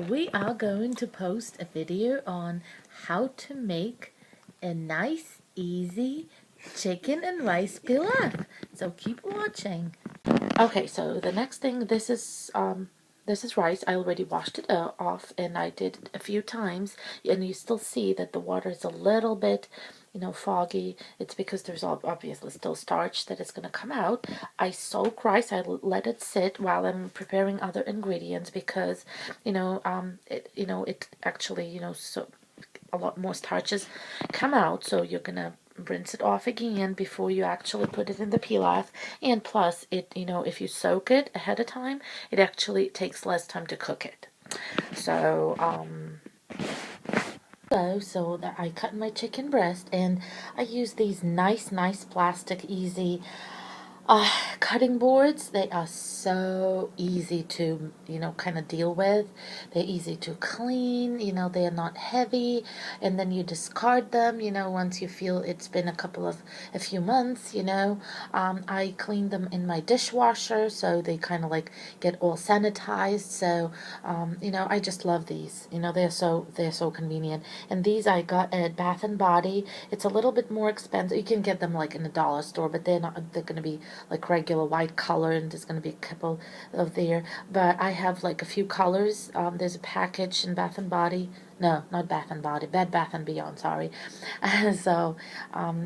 We are going to post a video on how to make a nice, easy chicken and rice pilaf. So keep watching. Okay, so the next thing, this is rice. I already washed it off, and I did it a few times, and you still see that the water is a little bit, foggy. It's because there's obviously still starch that is going to come out. I soak rice. I let it sit while I'm preparing other ingredients because, it actually, so a lot more starches come out, so you're gonna rinse it off again before you actually put it in the pilaf. And plus, it, if you soak it ahead of time, it actually takes less time to cook it. So I cut my chicken breast, and I use these nice plastic easy cutting boards. They are so easy to, kind of deal with. They're easy to clean, they are not heavy, and then you discard them, once you feel it's been a few months, I clean them in my dishwasher, so they kind of like get all sanitized. So, I just love these, they're so convenient. And these I got at Bath and Body. It's a little bit more expensive. You can get them like in a dollar store, but they're going to be like regular white color, and there's going to be a couple of there. But I have like a few colors. There's a package in Bath and Body. No, not Bath and Body, Bed Bath and Beyond, sorry. So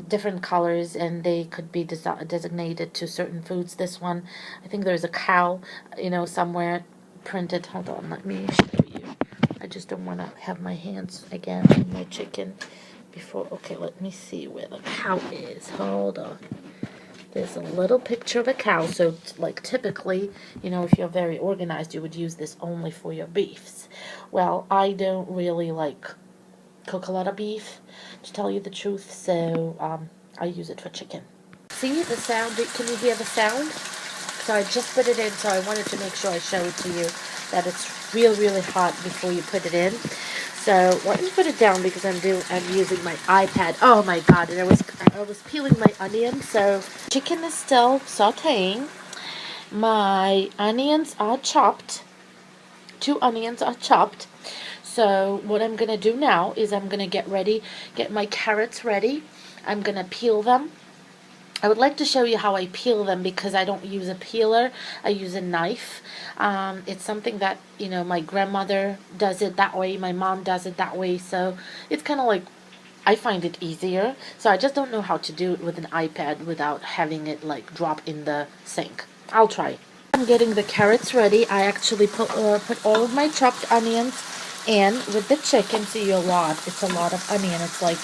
different colors, and they could be designated to certain foods. This one, I think there's a cow, somewhere printed. Hold on, let me show you. I just don't want to have my hands again on my chicken before. Okay, let me see where the cow is. Hold on. There's a little picture of a cow, so like typically, if you're very organized, you would use this only for your beefs. Well, I don't really cook a lot of beef, to tell you the truth, so I use it for chicken. See the sound? Can you hear the sound? So I just put it in, so I wanted to make sure I show it to you that it's really hot before you put it in. So let me put it down because I'm using my iPad. Oh my god! And I was peeling my onion. So chicken is still sautéing. My onions are chopped. 2 onions are chopped. So what I'm gonna do now is I'm gonna get my carrots ready. I'm gonna peel them. I would like to show you how I peel them because I don't use a peeler. I use a knife. It's something that, my grandmother does it that way. My mom does it that way. So it's kind of like, I find it easier. So I just don't know how to do it with an iPad without having it like drop in the sink. I'll try. I'm getting the carrots ready. I actually put all of my chopped onions in with the chicken. See, it's a lot of onion. It's like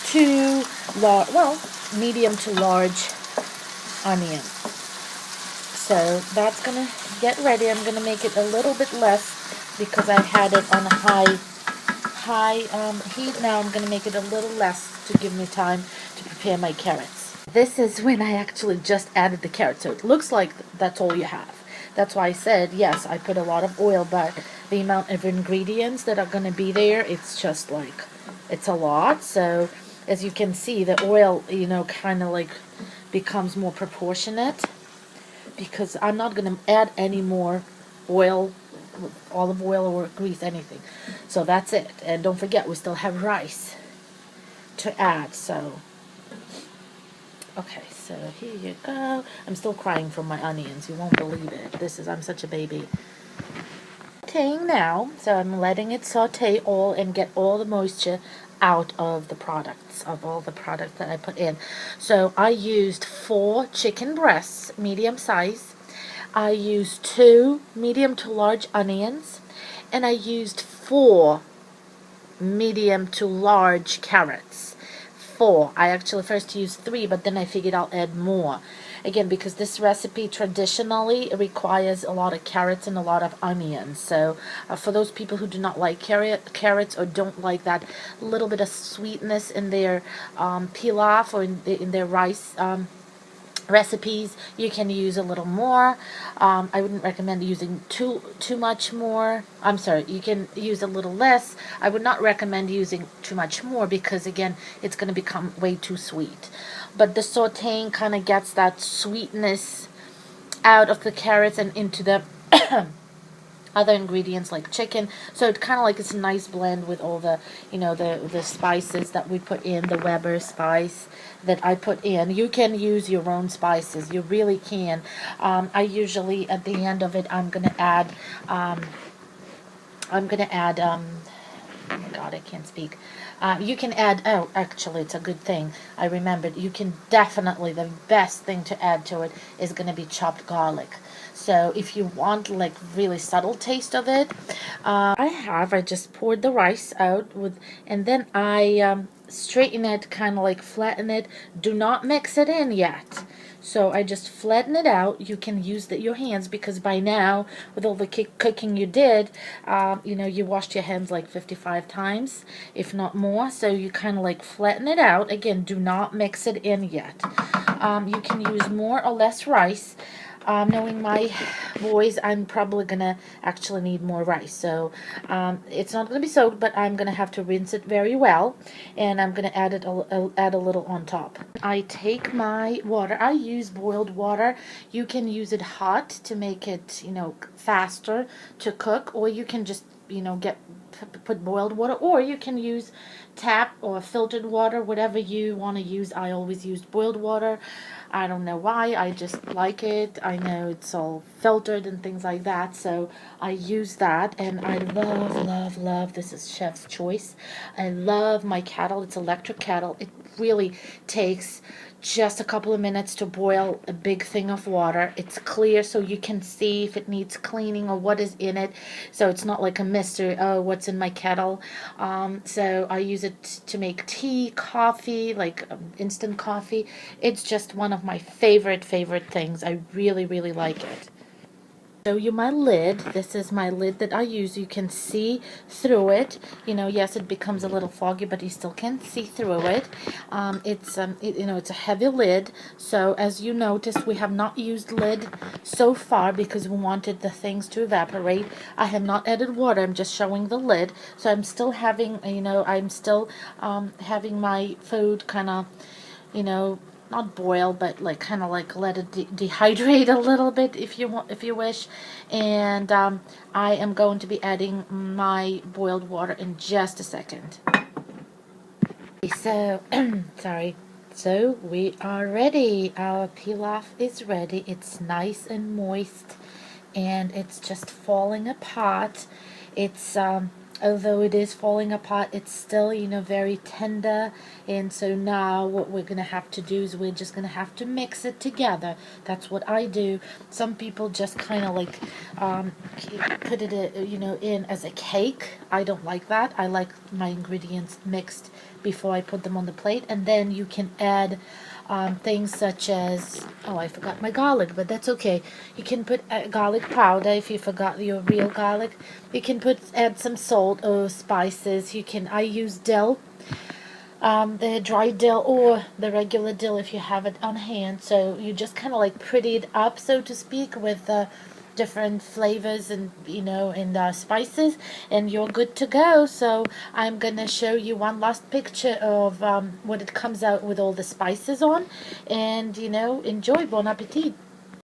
2 large, well, medium to large onion. So that's gonna get ready. I'm gonna make it a little bit less because I had it on high heat. Now I'm gonna make it a little less to give me time to prepare my carrots. This is when I actually just added the carrots, so it looks like that's all you have. That's why I said, yes, I put a lot of oil, but the amount of ingredients that are going to be there, it's just like, it's a lot. So as you can see, the oil, kind of like becomes more proportionate because I'm not going to add any more oil, olive oil or grease, anything. So that's it. And don't forget, we still have rice to add. So okay, so here you go. I'm still crying from my onions. You won't believe it. I'm such a baby. Sauteing now, so I'm letting it saute all and get all the moisture out of all the products that I put in. So I used 4 chicken breasts, medium size. I used 2 medium to large onions, and I used 4 medium to large carrots. 4. I actually first used 3, but then I figured I'll add more. Again, because this recipe traditionally requires a lot of carrots and a lot of onions. So for those people who do not like carrots or don't like that little bit of sweetness in their pilaf or in their rice recipes, you can use a little more. I wouldn't recommend using too much more. I'm sorry, you can use a little less. I would not recommend using too much more because again, it's going to become way too sweet. But the sauteing kind of gets that sweetness out of the carrots and into the other ingredients like chicken. So it kind of like it's a nice blend with all the, the spices that we put in, the Weber spice that I put in. You can use your own spices. You really can. I usually, at the end of it, I'm going to add, oh my God, I can't speak. You can add, oh, actually, it's a good thing. I remembered, you can definitely, the best thing to add to it is going to be chopped garlic. So if you want like really subtle taste of it, I just poured the rice out with, and then I straighten it, kind of like flatten it. Do not mix it in yet. So I just flatten it out. You can use your hands, because by now, with all the cooking you did, you washed your hands like 55 times, if not more. So you kind of like flatten it out. Again, do not mix it in yet. You can use more or less rice. Knowing my boys, I'm probably gonna actually need more rice. So it's not gonna be soaked, but I'm gonna have to rinse it very well, and I'm gonna add add a little on top. I take my water. I use boiled water. You can use it hot to make it, faster to cook, or you can just, put boiled water, or you can use tap or filtered water, whatever you want to use. I always used boiled water. I don't know why, I just like it. I know it's all filtered and things like that, so I use that, and I love, this is chef's choice. I love my kettle. It's electric kettle. It really takes just a couple of minutes to boil a big thing of water. It's clear, so you can see if it needs cleaning or what is in it. So it's not like a mystery, oh, what's in my kettle. So I use it to make tea, coffee, like instant coffee. It's just one of my favorite things. I really like it. Show you my lid. This is my lid that I use. You can see through it. Yes, it becomes a little foggy, but you still can see through it. It's a heavy lid. So as you notice, we have not used lid so far because we wanted the things to evaporate. I have not added water. I'm just showing the lid. So I'm still having, having my food kind of, not boil, but like kind of like let it dehydrate a little bit, if you want, if you wish. And I am going to be adding my boiled water in just a second. So sorry. So we are ready. Our pilaf is ready. It's nice and moist, and it's just falling apart. It's although it is falling apart, it's still, very tender. And so now what we're going to have to do is we're just going to have to mix it together. That's what I do. Some people just kind of like put it, in as a cake. I don't like that. I like my ingredients mixed before I put them on the plate. And then you can add things such as, oh, I forgot my garlic, but that's okay. You can put garlic powder if you forgot your real garlic. You can add some salt or spices. I use dill, the dried dill or the regular dill if you have it on hand. So you just kind of like pretty it up, so to speak, with different flavors and spices, and you're good to go. So I'm gonna show you one last picture of what it comes out with all the spices on, and enjoy. Bon appetit.